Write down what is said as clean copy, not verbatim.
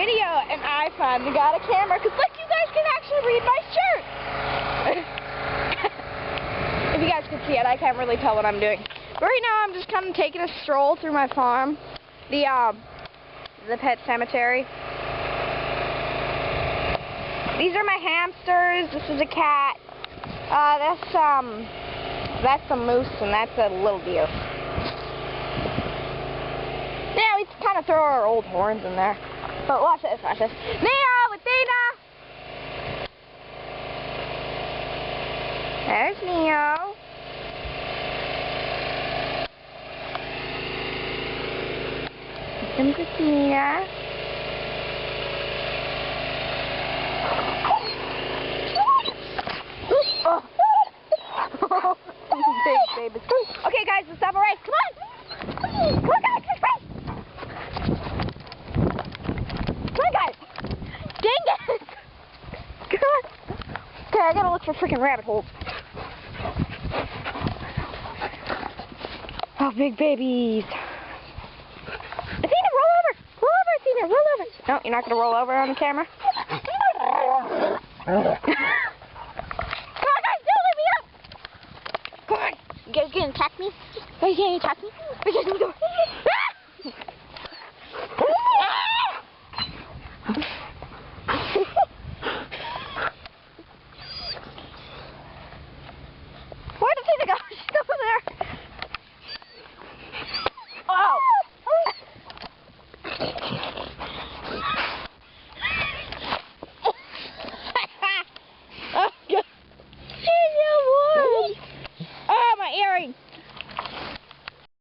video and I finally got a camera because look, you guys can actually read my shirt. If you guys can see it, I can't really tell what I'm doing. But right now I'm just kind of taking a stroll through my farm, the pet cemetery. These are my hamsters. This is a cat. That's a moose and that's a little deer. Yeah, we kind of throw our old horns in there. But watch this, watch this. Neo, Athena! There's Neo. And Christina. Oh. Big babies. Okay, guys, let's have a race. Come on! Come on, guys, let's race! Come on, guys! Dang it! Come on! Okay, I gotta look for freaking rabbit holes. Oh, big babies. Athena, roll over! Roll over, Athena, roll over! No, you're not gonna roll over on the camera? You guys gonna attack me? Are you gonna attack me? Are you gonna go? Where did Tina go? She's over there. Oh! Oh, God. Oh, my earring.